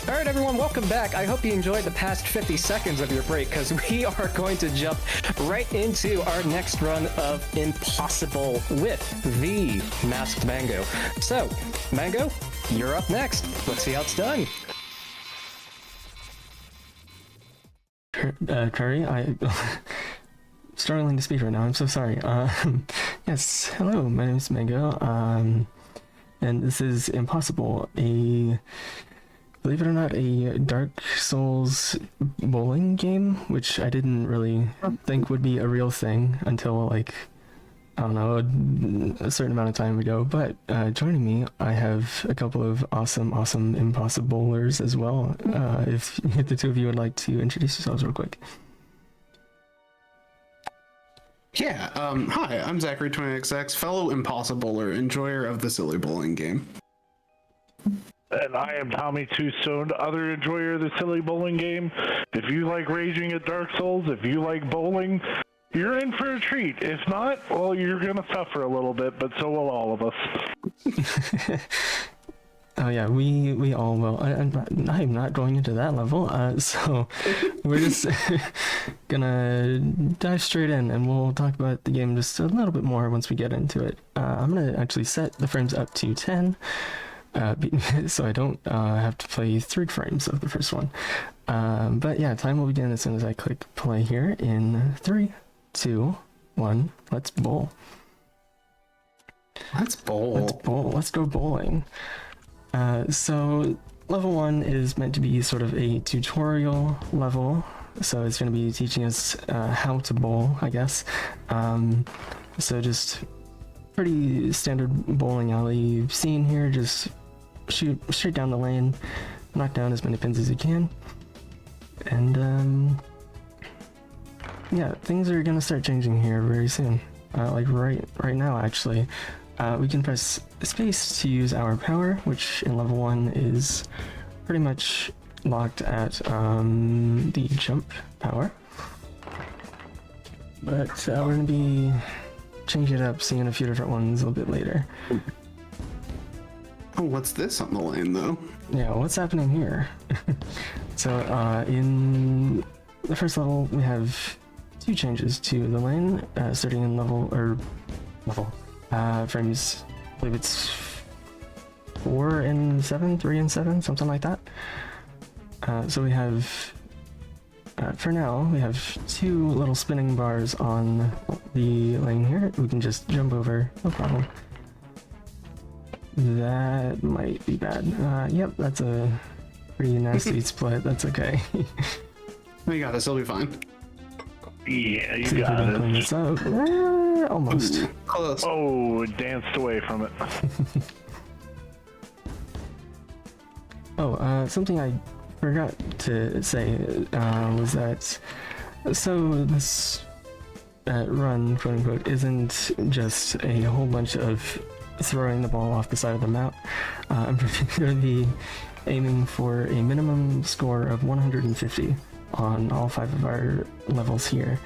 All right, everyone, welcome back. I hope you enjoyed the past 50 seconds of your break, because we are going to jump right into our next run of Impossible with the Masked Mango. So, Mango, you're up next. Let's see how it's done. Curry, I'm struggling to speak right now. I'm so sorry. Yes, hello, my name is Mango, and this is Impossible, believe it or not, a Dark Souls bowling game, which I didn't really think would be a real thing until, like, I don't know, a certain amount of time ago. But joining me, I have a couple of awesome Impossibowlers as well. If the two of you would like to introduce yourselves real quick. Yeah, hi, I'm Zachary20XX, fellow Impossibowler, enjoyer of the silly bowling game. And I am Tommy Too Soon, other enjoyer of the silly bowling game. If you like raging at Dark Souls, if you like bowling, you're in for a treat. If not, well, you're gonna suffer a little bit, but so will all of us. Oh yeah, we all will. I'm not going into that level, so we're just gonna dive straight in, and we'll talk about the game just a little bit more once we get into it. I'm gonna actually set the frames up to 10, so I don't have to play 3 frames of the first one. But yeah, time will begin as soon as I click play here in 3, 2, 1. Let's bowl. Let's bowl. Let's bowl. Let's go bowling. So level 1 is meant to be sort of a tutorial level, so it's going to be teaching us how to bowl, I guess. So just pretty standard bowling alley scene here. Just shoot straight down the lane, knock down as many pins as you can, and yeah, things are gonna start changing here very soon. Like right now, actually. We can press space to use our power, which in level 1 is pretty much locked at the jump power. But we're going to be changing it up, seeing a few different ones a little bit later. Oh, what's this on the lane, though? Yeah, what's happening here? So in the first level, we have 2 changes to the lane, starting in frames, I believe it's 4 and 7, 3 and 7, something like that. So we have, for now, we have 2 little spinning bars on the lane here. We can just jump over, no problem. That might be bad. Yep, that's a pretty nasty split. That's okay. You got this, it'll be fine. Yeah, you got it. Clean this up. Almost. Ooh, close. Oh, danced away from it. Oh, something I forgot to say was that, so this run, quote unquote, isn't just a whole bunch of throwing the ball off the side of the map. I'm going to be aiming for a minimum score of 150 on all 5 of our levels here.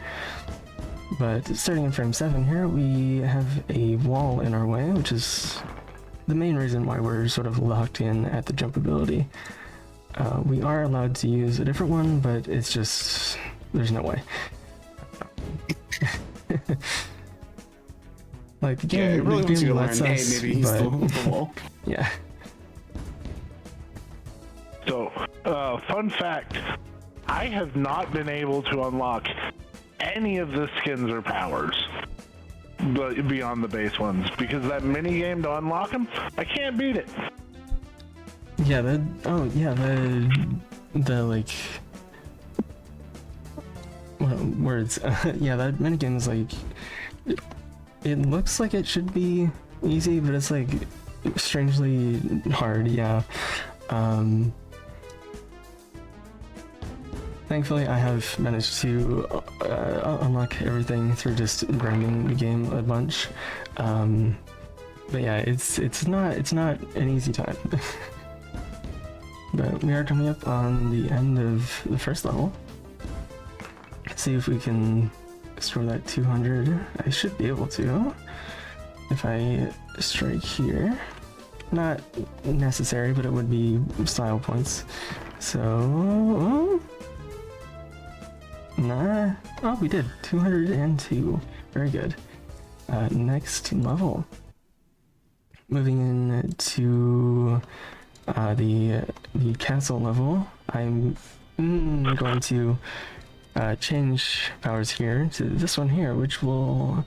But starting in frame 7 here, we have a wall in our way, which is the main reason why we're sort of locked in at the jump ability. We are allowed to use a different one, but it's just, there's no way. Like the game, yeah, it really wants you to learn, lets hey, us, maybe he's but, the wall. Yeah. So, fun fact, I have not been able to unlock any of the skins or powers but beyond the base ones, because that mini game to unlock them, I can't beat it. Yeah, the like words. Yeah, that minigame is like, it looks like it should be easy, but it's like strangely hard. Yeah. Thankfully, I have managed to unlock everything through just grinding the game a bunch. But yeah, it's not an easy time. But we are coming up on the end of the first level. Let's see if we can score that 200. I should be able to if I strike here. Not necessary, but it would be style points. So, nah. Oh, we did 202. Very good. Next level. Moving in to the castle level. I'm going to change powers here to this one here, which will,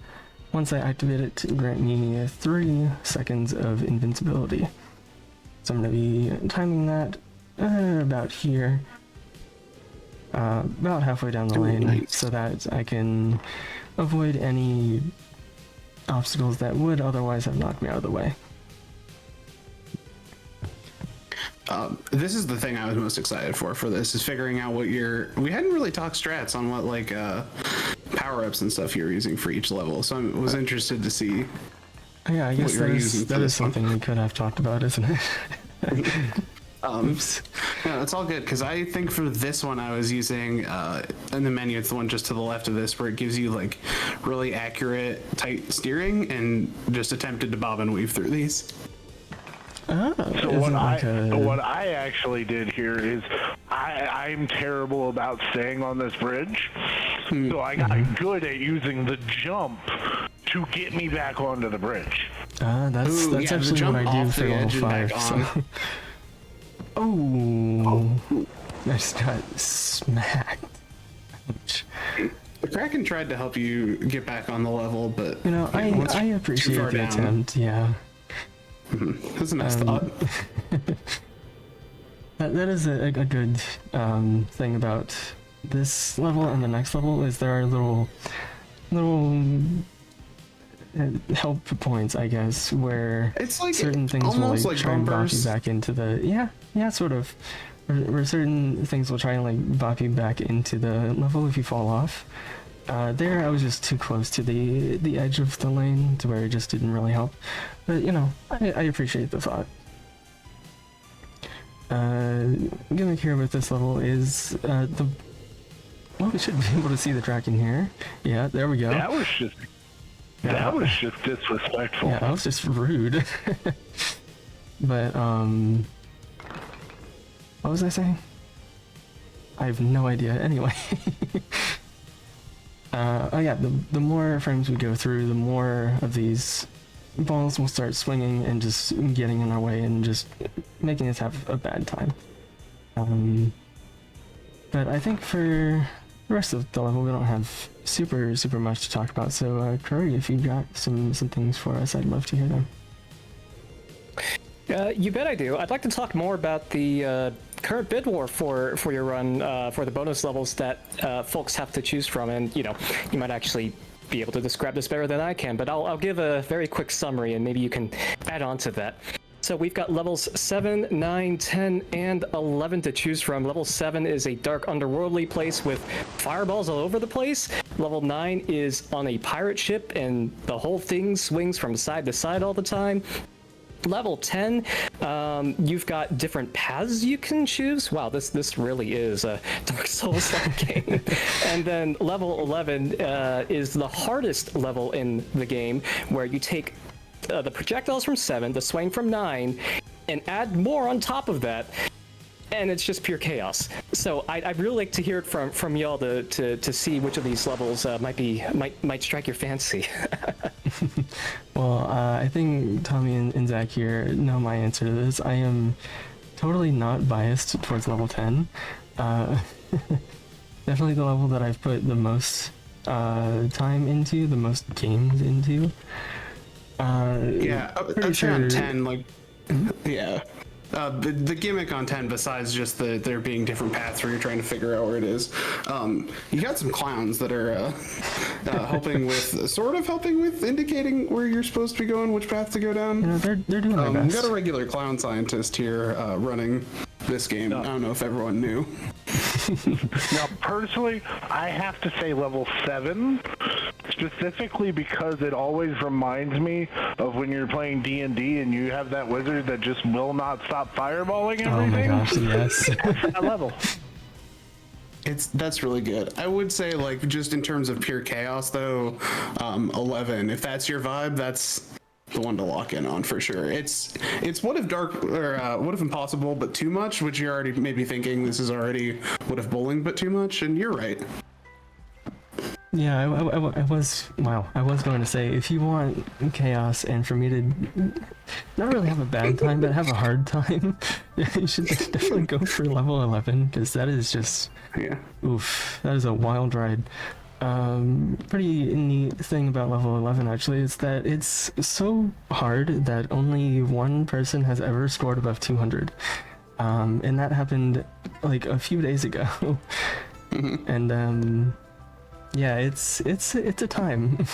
once I activate it, grant me 3 seconds of invincibility. So I'm going to be timing that about here, about halfway down the lane, nice. so that I can avoid any obstacles that would otherwise have knocked me out of the way. This is the thing I was most excited for this, is figuring out what we hadn't really talked strats on what like power-ups and stuff you're using for each level, so I was interested to see. Yeah, I guess you're using that for is this one. something we could have talked about, isn't it? Oops. No, it's all good, because I think for this one I was using in the menu, it's the one just to the left of this, where it gives you like really accurate tight steering, and just attempted to bob and weave through these. Oh, So is what it like what I actually did here is I'm terrible about staying on this bridge, so I got good at using the jump to get me back onto the bridge. That's Ooh, yeah, the actually what jump I do off for the level edge and back 5. on. So. Oh, I just got smacked. Ouch. The Kraken tried to help you get back on the level, but You know, once I you're too appreciate far the down. attempt. Yeah, That's a nice thought. that is a good thing about this level and the next level, is there are little help points, I guess, where It's like certain things will almost like try and bop you bumpers. back into the yeah sort of, where certain things will try and like bop you back into the level if you fall off. There I was just too close to the edge of the lane to where it just didn't really help, but you know, I appreciate the thought. Gimmick here with this level is well, we should be able to see the track in here. Yeah, there we go. That was just disrespectful. Yeah, that was just rude. But, what was I saying? I have no idea. Anyway. Oh yeah, the more frames we go through, the more of these balls will start swinging and just getting in our way and just making us have a bad time. But I think for the rest of the level, we don't have super much to talk about. So, Curry, if you got some things for us, I'd love to hear them. You bet I do. I'd like to talk more about the current bid war for your run for the bonus levels that folks have to choose from, and you know, you might actually be able to describe this better than I can, but I'll give a very quick summary and maybe you can add on to that. So we've got levels 7, 9, 10, and 11 to choose from. Level 7 is a dark underworldly place with fireballs all over the place. Level 9 is on a pirate ship and the whole thing swings from side to side all the time. Level 10, you've got different paths you can choose. Wow, this really is a Dark Souls-like game. And then level 11 is the hardest level in the game, where you take the projectiles from 7, the swing from 9, and add more on top of that, and it's just pure chaos. So I'd really like to hear it from y'all to see which of these levels might strike your fancy. Well, I think Tommy and Zach here know my answer to this. I am totally not biased towards level 10. Definitely the level that I've put the most time into, the most games into. Yeah, pretty I'd say on sure- 10, like, yeah. The gimmick on 10, besides just there being different paths where you're trying to figure out where it is, you got some clowns that are helping with indicating where you're supposed to be going, which path to go down. You know, they're doing their We best. got a regular clown scientist here running this game. I don't know if everyone knew. Now, personally, I have to say level 7, specifically because it always reminds me of when you're playing D&D and you have that wizard that just will not stop fireballing Oh my everything. gosh, yes. That's that level. That's really good. I would say, like, just in terms of pure chaos, though, 11. If that's your vibe, the one to lock in on for sure. It's what if what if impossible but too much, which you're already maybe thinking this is already what if bowling but too much, and you're right. Yeah, I was going to say, if you want chaos and for me to not really have a bad time, but have a hard time, you should definitely go for level 11, because that is just, oof, that is a wild ride. Pretty neat thing about level 11 actually is that it's so hard that only one person has ever scored above 200. And that happened like a few days ago. And yeah, it's a time.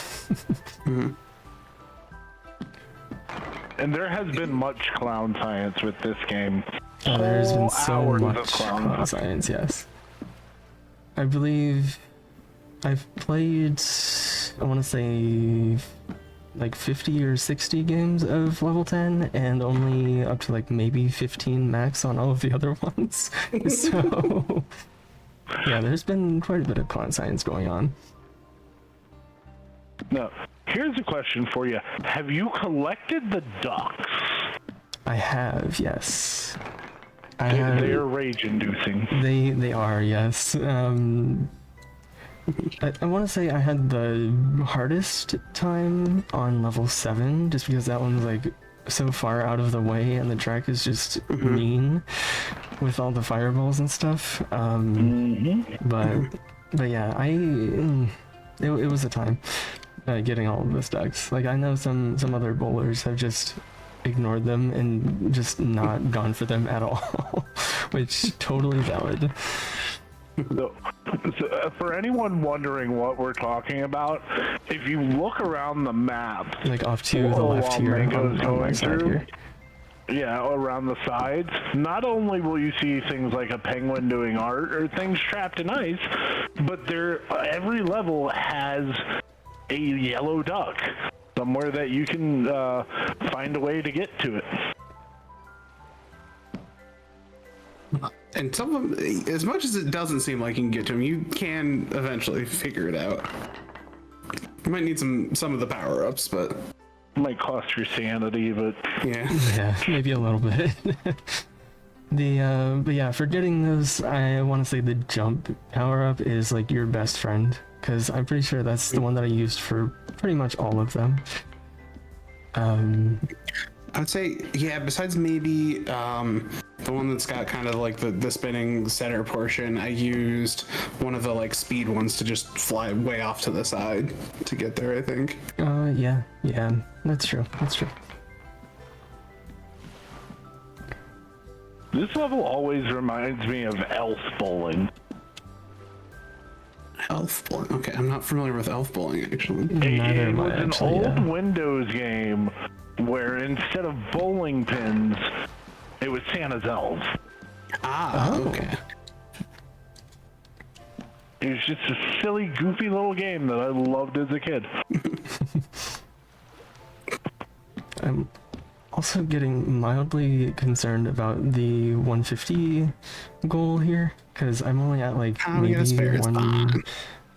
And there has been much clown science with this game. There's been so Hours much of clown science, yes. I believe I've played, I want to say, like 50 or 60 games of level 10, and only up to like maybe 15 max on all of the other ones. So, yeah, there's been quite a bit of clown science going on. Now, here's a question for you. Have you collected the ducks? I have, yes. They're rage-inducing. They are, yes. I want to say I had the hardest time on level 7, just because that one's like so far out of the way and the track is just mean with all the fireballs and stuff. But yeah, it was a time getting all of those ducks. Like, I know some other bowlers have just ignored them and just not gone for them at all, which totally valid. So, for anyone wondering what we're talking about, if you look around the map, like off to the left here, Mango's on my going side through, here. yeah, around the sides, not only will you see things like a penguin doing art or things trapped in ice, but every level has a yellow duck somewhere that you can find a way to get to it. And some of them, as much as it doesn't seem like you can get to them, you can eventually figure it out. You might need some of the power-ups, but... Might cost your sanity, but... Yeah, maybe a little bit. But yeah, for getting those, I want to say the jump power-up is like your best friend, because I'm pretty sure that's the one that I used for pretty much all of them. I would say, yeah, besides maybe the one that's got kind of like the spinning center portion, I used one of the like speed ones to just fly way off to the side to get there, I think. Yeah, that's true. This level always reminds me of elf bowling. Elf bowling? Okay, I'm not familiar with elf bowling, actually. It was an old Windows game where instead of bowling pins, it was Santa's elves. Okay. It was just a silly, goofy little game that I loved as a kid. I'm also getting mildly concerned about the 150 goal here, because I'm only at like maybe one.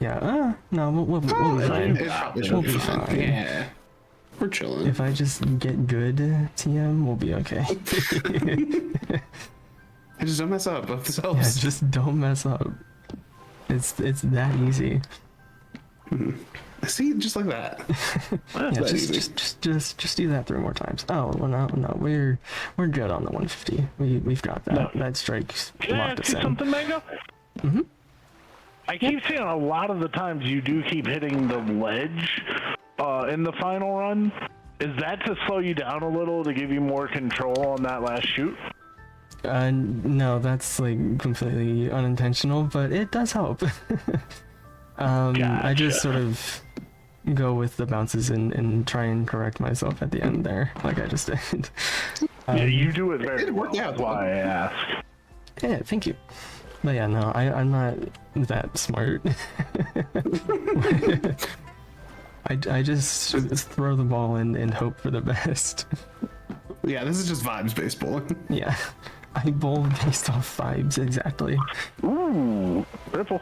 Yeah, no, we'll be fine. We'll be fine. Yeah, we're chilling. If I just get good TM, we'll be okay. Just don't mess up with Yeah, just don't mess up. It's that easy. See, just like that. Yeah, just do that 3 more times. Oh, well, no, we're good on the 150. We've got that. No. That strike's locked us in. Can I ask you something, Mango? Mm-hmm. I keep seeing a lot of the times you do keep hitting the ledge in the final run. Is that to slow you down a little to give you more control on that last shoot? No, that's like completely unintentional, but it does help. Gotcha. I just sort of go with the bounces and try and correct myself at the end there, like I just did. Yeah, you do it very well. That's why I ask. Yeah, thank you. But yeah, no, I'm not that smart. I just throw the ball in and hope for the best. Yeah, this is just vibes-based bowling. Yeah, I bowl based off vibes, exactly. Ooh, ripple.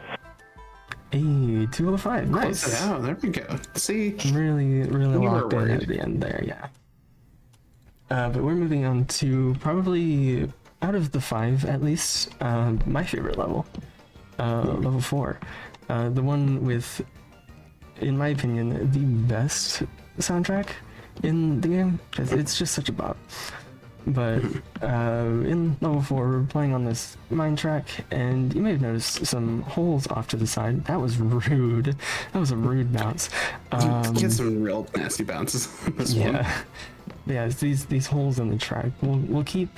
Hey, 2 out of 5, nice. Oh, there we go. See? Really locked in at the end there, yeah. But we're moving on to probably, out of the 5 at least, my favorite level, level 4. The one with, in my opinion, the best soundtrack in the game, because it's just such a bop. But in level 4, we're playing on this mine track, and you may have noticed some holes off to the side. That was rude. That was a rude bounce. Get some real nasty bounces on this one. Yeah, it's these holes in the track. We'll keep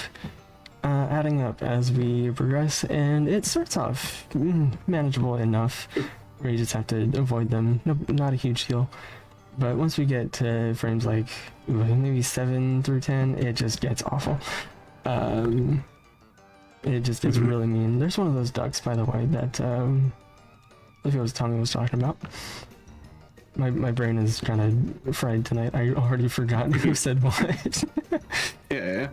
adding up as we progress, and it starts off manageable enough where you just have to avoid them. No, not a huge deal. But once we get to frames like maybe 7 through 10, it just gets awful. It just is really mean. There's one of those ducks, by the way, that Olivia was telling me was talking about. My brain is kind of fried tonight. I already forgot who said what. Yeah.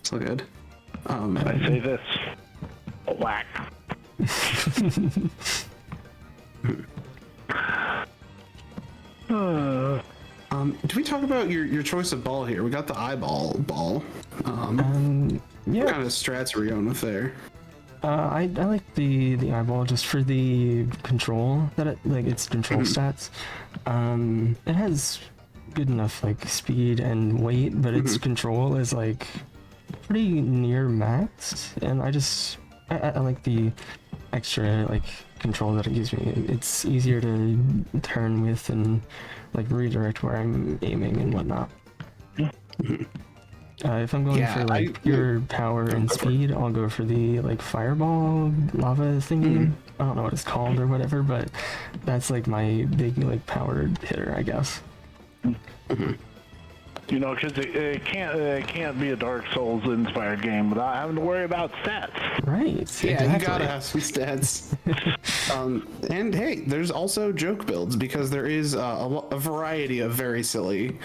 It's all good. I say this. Whack. Do we talk about your choice of ball here? We got the eyeball ball. Yeah. What kind of strats are we going with there? I like the eyeball just for the control that its control stats. It has good enough like speed and weight, but its control is like pretty near maxed, and I like the extra like control that it gives me. It's easier to turn with and like redirect where I'm aiming and whatnot. If I'm going for like pure power and speed, I'll go for the like fireball lava thingy. I don't know what it's called or whatever, but that's like my big like powered hitter, I guess. You know, because it can't be a Dark Souls inspired game without having to worry about stats. Right. Yeah, exactly. you gotta have some stats. And hey, there's also joke builds because there is a variety of very silly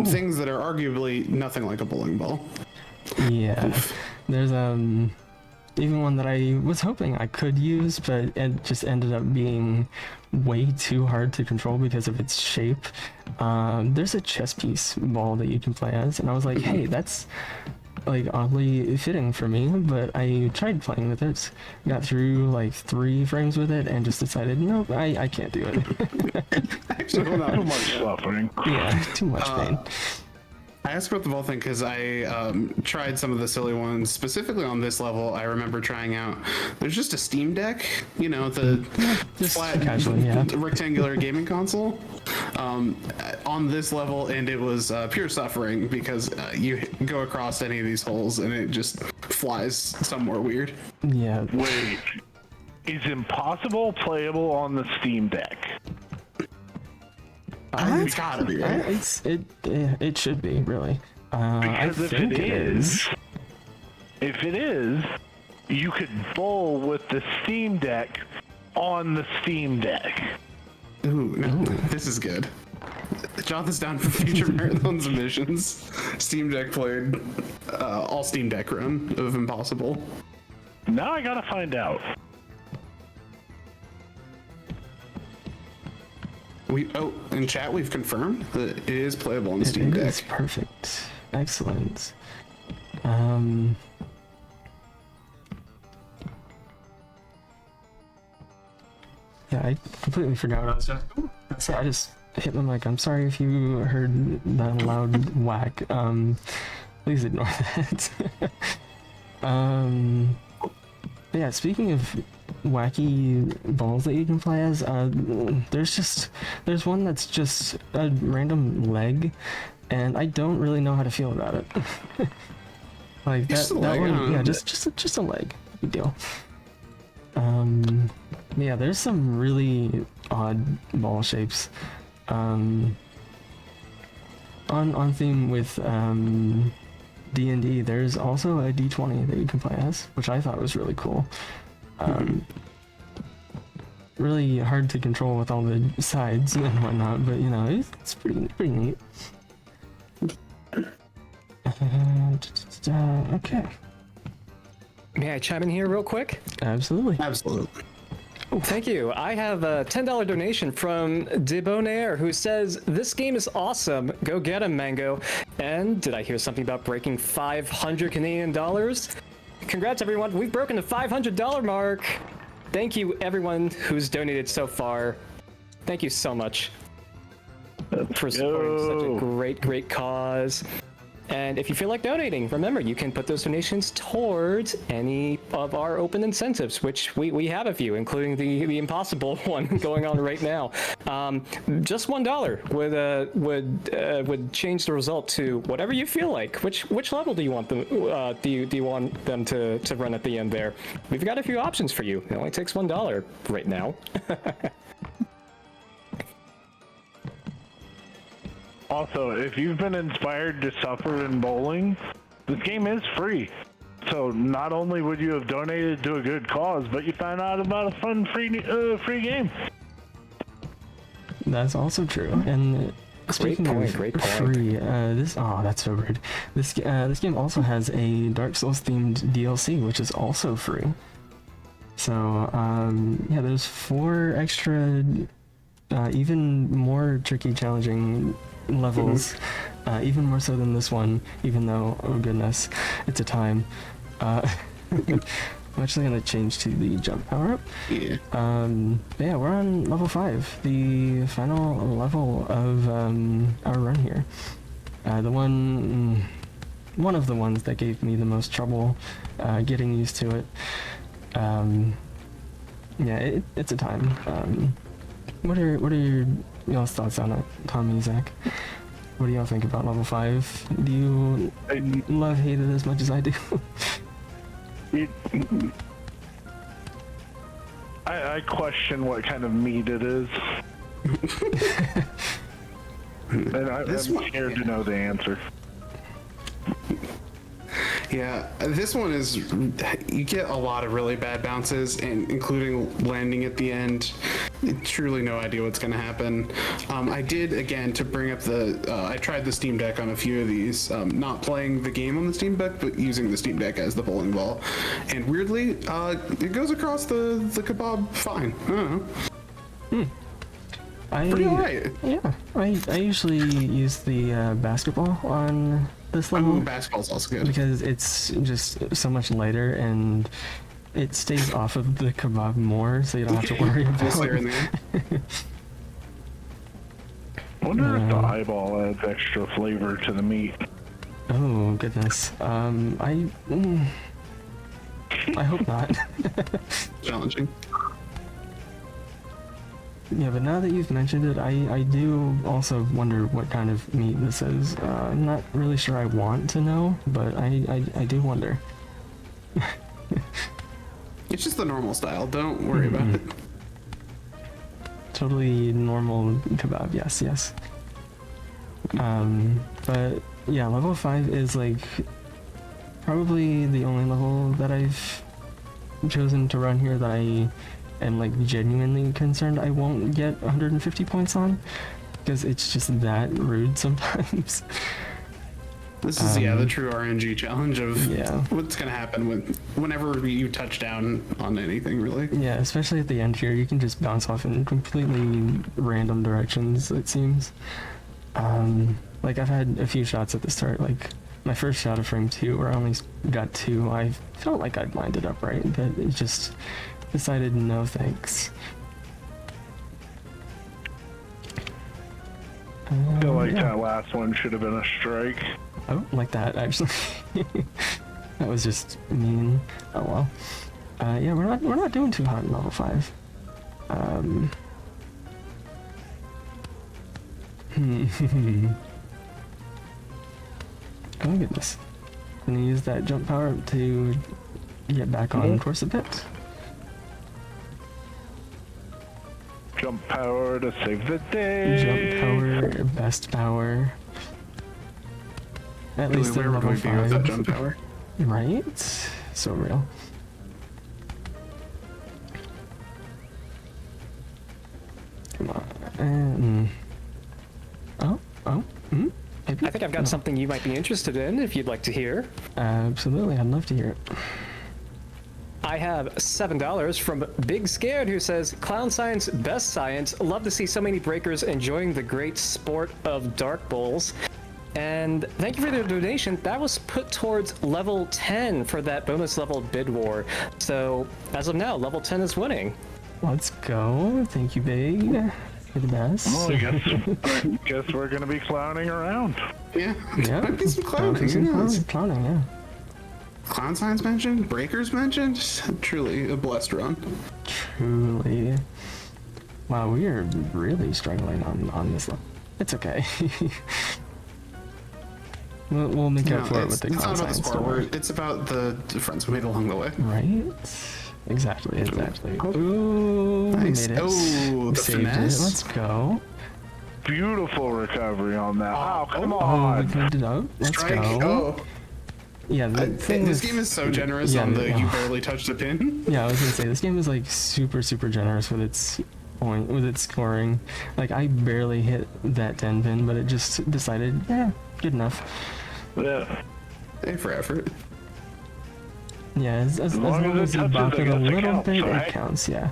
things that are arguably nothing like a bowling ball. Yeah. There's even one that I was hoping I could use, but it just ended up being way too hard to control because of its shape. There's a chess piece ball that you can play as, and I was like, hey, that's like oddly fitting for me, but I tried playing with it, got through like 3 frames with it, and just decided, nope, I can't do it. Actually, hold on. Too much suffering. Yeah, too much pain. I asked about the ball thing because I tried some of the silly ones. Specifically on this level, I remember trying out. There's just a Steam Deck, you know, the Just flat casually, yeah. rectangular gaming console on this level, and it was pure suffering because you go across any of these holes and it just flies somewhere weird. Yeah. Wait, is Impossible playable on the Steam Deck? It's gotta be, right? It should be, really. Because if it is, you could bowl with the Steam Deck on the Steam Deck. Ooh, this is good. Jot this down for future marathon submissions. Steam Deck played all Steam Deck run of Impossible. Now I gotta find out. In chat we've confirmed that it is playable on the Steam Deck. It's perfect. Excellent. Yeah, I completely forgot what I was doing. So I just hit my mic. I'm sorry if you heard that loud whack. Please ignore that. Yeah, speaking of wacky balls that you can play as, there's one that's just a random leg, and I don't really know how to feel about it. Like that one, yeah, just a leg, big deal. Yeah, there's some really odd ball shapes. On theme with D&D, there's also a D20 that you can play as, which I thought was really cool. Really hard to control with all the sides and whatnot, but you know, it's pretty neat. Okay. May I chime in here real quick? Absolutely. Thank you. I have a $10 donation from Debonair, who says, "This game is awesome. Go get him, Mango." And did I hear something about breaking 500 Canadian dollars? Congrats, everyone. We've broken the $500 mark. Thank you, everyone who's donated so far. Thank you so much for supporting such a great, great cause. And if you feel like donating, remember, you can put those donations towards any of our open incentives, which we have a few, including the ImpossiBowl one going on right now. Just $1 would change the result to whatever you feel like. Which level do you want them do you want them to run at the end there? We've got a few options for you. It only takes $1 right now. Also, if you've been inspired to suffer in bowling, this game is free. So not only would you have donated to a good cause, but you found out about a fun free game. That's also true. And speaking of free, that's so rude. This game also has a Dark Souls themed DLC, which is also free. So yeah, there's 4 extra, even more tricky, challenging levels, even more so than this one, even though, oh goodness, it's a time. I'm actually going to change to the jump power up. Yeah. But yeah, we're on level 5, the final level of our run here. One of the ones that gave me the most trouble getting used to it. Yeah, it's a time. What are y'all's thoughts on it, Tommy, Zach? What do y'all think about level 5? Do you love hate it as much as I do? I question what kind of meat it is. And I'm scared to know the answer. Yeah, this one is, you get a lot of really bad bounces, and including landing at the end. Truly no idea what's going to happen. I did, again, to bring up I tried the Steam Deck on a few of these, not playing the game on the Steam Deck, but using the Steam Deck as the bowling ball. And weirdly, it goes across the kebab fine. I don't know. Pretty alright. Yeah, I usually use the basketball on this level. Basketball's also good. Because it's just so much lighter and it stays off of the kebab more, so you don't have to worry about it. I wonder if the eyeball adds extra flavor to the meat. Oh goodness. I hope not. Challenging. Yeah, but now that you've mentioned it, I do also wonder what kind of meat this is. I'm not really sure I want to know, but I do wonder. It's just the normal style. Don't worry about it. Totally normal kebab, yes. But yeah, level 5 is like probably the only level that I've chosen to run here that I am like genuinely concerned I won't get 150 points on, because it's just that rude sometimes. This is the true RNG challenge of yeah. What's gonna happen whenever you touch down on anything, really. Yeah, especially at the end here, you can just bounce off in completely random directions, it seems. Like I've had a few shots at the start, like my first shot of frame 2 where I only got 2, I felt like I'd lined it up right, but it just decided no thanks. I feel like that last one should have been a strike. I don't like that, actually. That was just mean. Oh well. Yeah, we're not doing too hot in level 5. Oh goodness. I'm gonna use that jump power to get back on course a bit. Jump power to save the day. Jump power, best power. At least where in would level we be with 5. that jump power? Right? So real. Come on. Maybe? I think I've got something you might be interested in if you'd like to hear. Absolutely, I'd love to hear it. I have $7 from Big Scared, who says, Clown Science, best science. Love to see so many breakers enjoying the great sport of Dark Bowls. And thank you for the donation. That was put towards level 10 for that bonus level bid war. So as of now, level 10 is winning. Let's go. Thank you, Big. You're the best. Well, I guess we're gonna be clowning around. Yeah. Yeah. Might be some clowning. Some Who knows? clowning, yeah. Clown Science mentioned, Breakers mentioned. Truly a blessed run. Truly. Wow, we are really struggling on this level. It's okay. we'll make up for it with the it's clown not about the science. sport. It's about the friends we made along the way. Right? Exactly. Ooh, Nice. we made it. Oh, We the saved finesse. it. Let's go. Beautiful recovery on that. Oh, come Oh, on. we cleaned it up. Let's Strike. go. Oh, Yeah, the thing this with- game is so generous yeah, on the yeah. you barely touched a pin. Yeah, I was gonna say this game is like super generous with its scoring. Like I barely hit that 10 pin, but it just decided, yeah, good enough. Yeah. A for effort. Yeah, as long long as as it you touches, bop I it a guess it little counts, bit, right? it counts. Yeah.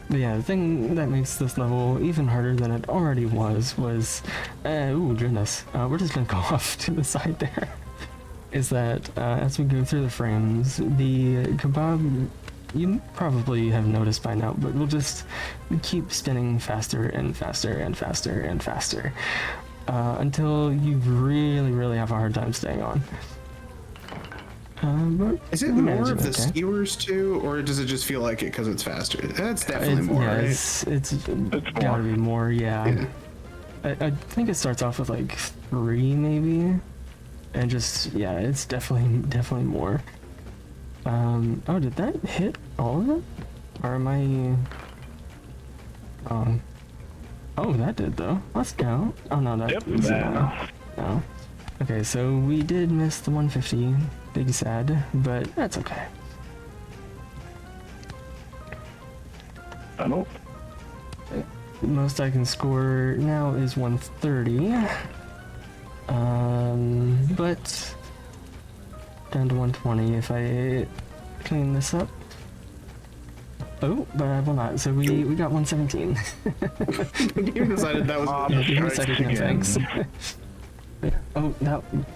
But yeah, the thing that makes this level even harder than it already was, ooh, goodness, we're just gonna go off to the side there, is that as we go through the frames, the kebab, you probably have noticed by now, but we'll just keep spinning faster and faster and faster and faster, until you really have a hard time staying on. But Is it we more manage of it the okay. skewers too, or does it just feel like it because it's faster? That's definitely more, yeah, right? it's more. gotta be more, yeah. I think it starts off with like 3 maybe, and just yeah, it's definitely more. Oh, did that hit all of them, or am I? Oh, that did though. Let's go. Oh no, that Yep, was that. no. Okay, so we did miss the 150. Big sad, but that's okay. I don't. The most I can score now is 130. But down to 120 if I clean this up. Oh, but I will not. So we got 117. You decided that was. Yeah, you Strikes decided no again. thanks. Oh,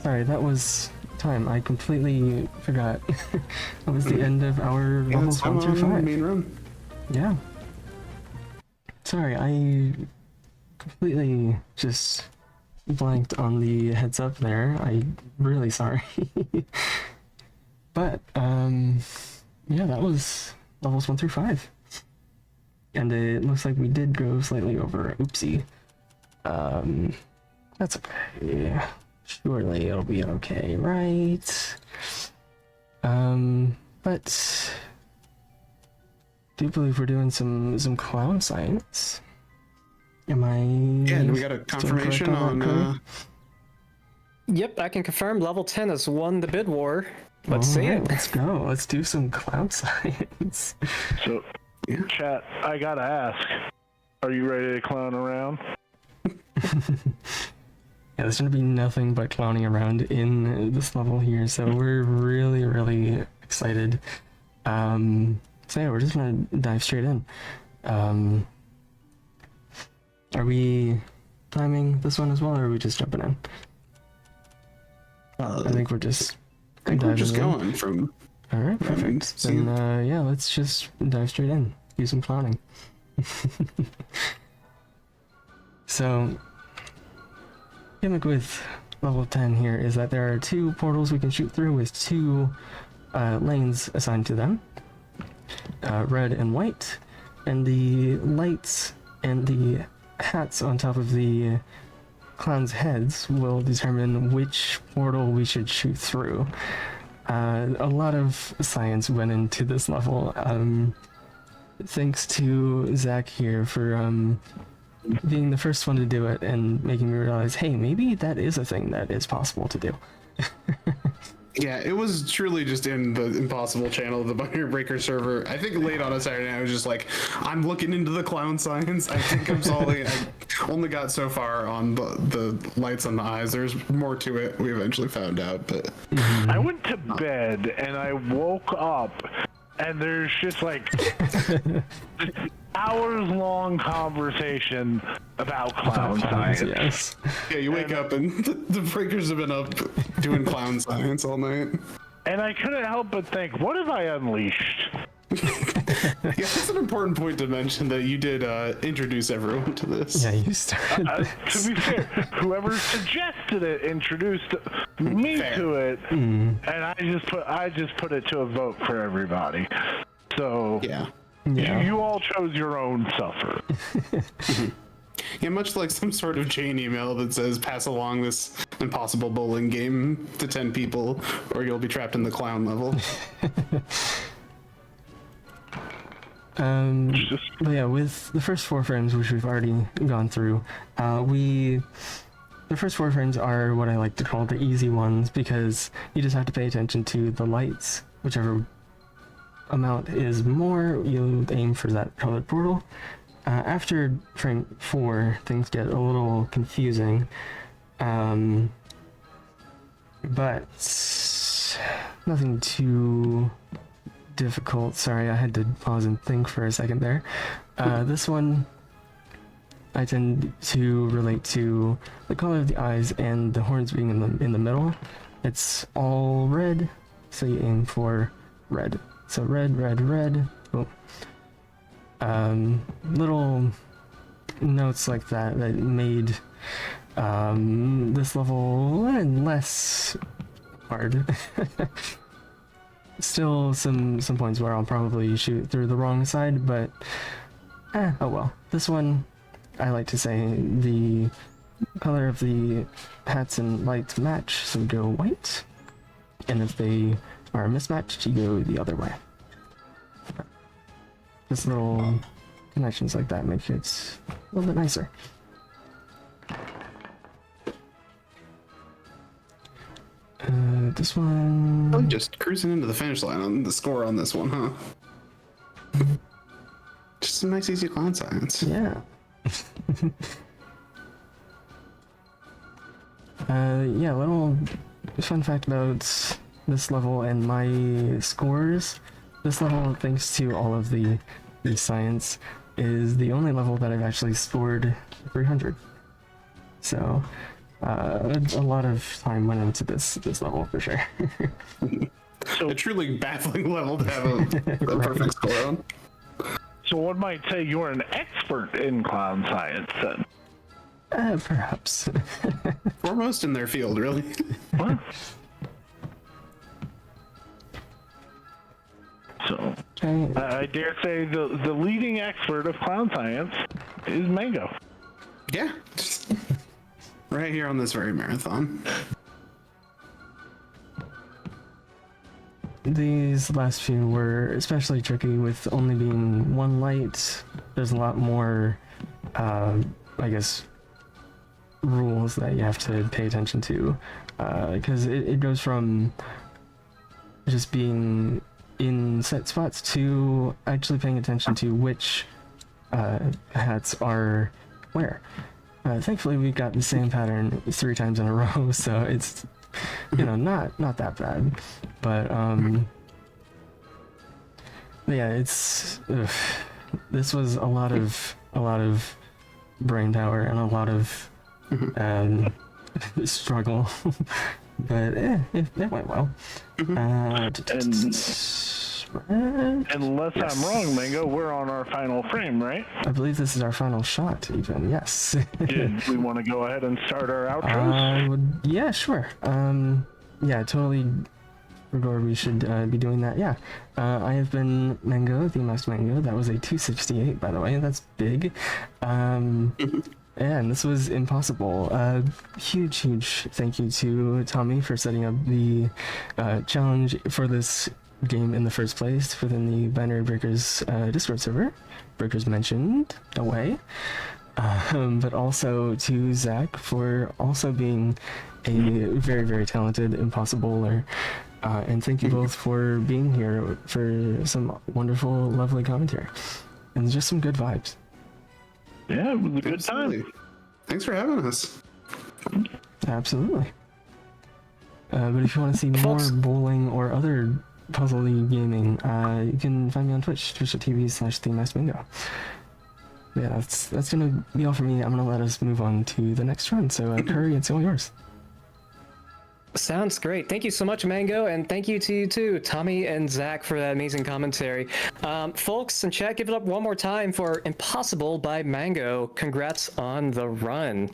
sorry, that was time. I completely forgot. That was the end of our Yeah, levels it's 1 through on 5. main run. Yeah. Sorry, I completely just blanked on the heads up there. I'm really sorry. But, yeah, that was levels 1 through 5. And it looks like we did go slightly over. Oopsie. That's okay. Surely it'll be okay, right? But do believe we're doing some clown science. Am I? Yeah, and we got a still confirmation correct on. that, Cody? Yep, I can confirm level 10 has won the bid war. Let's see Alright, it. Let's go. Let's do some clown science. So, Yeah. chat, I gotta ask. Are you ready to clown around? Yeah, there's gonna be nothing but clowning around in this level here, so we're really excited. So yeah, we're just gonna dive straight in. Are we timing this one as well, or are we just jumping in? I think we're just. I think we're just diving in. going from. All right, perfect. see. Then yeah, let's just dive straight in. Do some clowning. So, gimmick with level 10 here is that there are 2 portals we can shoot through with 2 lanes assigned to them, red and white, and the lights and the hats on top of the clowns' heads will determine which portal we should shoot through. A lot of science went into this level. Thanks to Zach here for being the first one to do it and making me realize, hey, maybe that is a thing that is possible to do. Yeah, it was truly just in the Impossible channel, the Binary Breaker server. I think late on a Saturday night, I was just like, I'm looking into the clown science. I think I'm solving it. I only got so far on the lights on the eyes. There's more to it. We eventually found out, but I went to bed and I woke up and there's just like hours-long conversation about clown science. Yes. yeah, you wake up and the breakers have been up doing clown science all night. And I couldn't help but think, what have I unleashed? Yeah, that's an important point to mention that you did introduce everyone to this. Yeah, you started. To be fair, whoever suggested it introduced me Fair. to it, and I just put it to a vote for everybody. So Yeah. Yeah. you all chose your own suffer. Yeah, much like some sort of chain email that says pass along this impossible bowling game to 10 people or you'll be trapped in the clown level. But yeah, with the first 4 frames, which we've already gone through, the first 4 frames are what I like to call the easy ones because you just have to pay attention to the lights. Whichever amount is more, you aim for that colored portal. After frame 4, things get a little confusing, but nothing too difficult. Sorry, I had to pause and think for a second there. This one I tend to relate to the color of the eyes and the horns being in the middle. It's all red, so you aim for red. So red, red, red. Boom. Little notes like that made this level less hard. Still some points where I'll probably shoot through the wrong side, but oh well. This one, I like to say the color of the hats and lights match, so go white, and if they are mismatched, you go the other way. Just little connections like that make it a little bit nicer. This one... Probably just cruising into the finish line on the score on this one, huh? Just some nice easy clown science. Yeah. Yeah, little fun fact about this level and my scores. This level, thanks to all of the science, is the only level that I've actually scored 300. So, a lot of time went into this level for sure. A truly baffling level to have a perfect score on. So one might say you're an expert in clown science then. Perhaps. Foremost in their field, really. What? So, Okay. I dare say the leading expert of clown science is Mango. Yeah. Just right here on this very marathon. These last few were especially tricky with only being one light. There's a lot more, I guess, rules that you have to pay attention to, because it goes from just being in set spots to actually paying attention to which hats are where. Thankfully, we got the same pattern 3 times in a row, so it's, you know, not that bad. But yeah, it's this was a lot of brain power and a lot of struggle, but it went well. Unless Yes. I'm wrong, Mango, we're on our final frame, right? I believe this is our final shot, even. Yes. Did we want to go ahead and start our outros? Yeah, sure. Yeah, totally. Rigor, we should be doing that. Yeah. I have been Mango, the Masked Mango. That was a 268, by the way. That's big. And this was impossible. Huge thank you to Tommy for setting up the challenge for this game in the first place within the Binary Breakers Discord server. Breakers mentioned away. But also to Zach for also being a very talented ImpossiBowler. And thank you both for being here for some wonderful, lovely commentary. And just some good vibes. Yeah, it was a good time. Absolutely. Thanks for having us. Absolutely. But if you want to see more Folks- bowling or other puzzle league gaming, you can find me on Twitch, twitch.tv/TheMaskedBingo. Yeah, that's gonna be all for me. I'm gonna let us move on to the next run. So, Curry, it's all yours. Sounds great. Thank you so much, Mango, and thank you to you too, Tommy and Zach, for that amazing commentary. Folks in chat, give it up one more time for Impossible by Mango. Congrats on the run.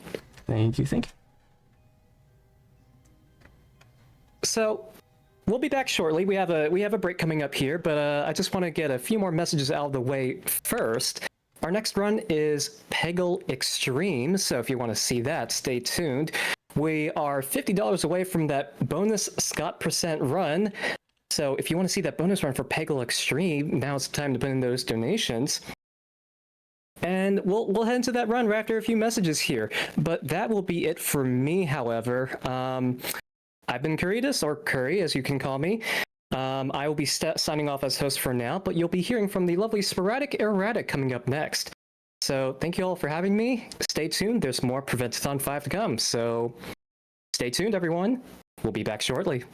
Thank you. Thank you. So, we'll be back shortly. We have a break coming up here, but I just want to get a few more messages out of the way first. Our next run is Peggle Extreme, so if you want to see that, stay tuned. We are $50 away from that bonus Scott % run. So if you want to see that bonus run for Peggle Extreme, now's the time to put in those donations. And we'll head into that run right after a few messages here. But that will be it for me, however. I've been Curritus, or Curry, as you can call me. I will be signing off as host for now, but you'll be hearing from the lovely Sporadic Erratic coming up next. So thank you all for having me. Stay tuned. There's more Prevent-A-Thon 5 to come. So stay tuned, everyone. We'll be back shortly.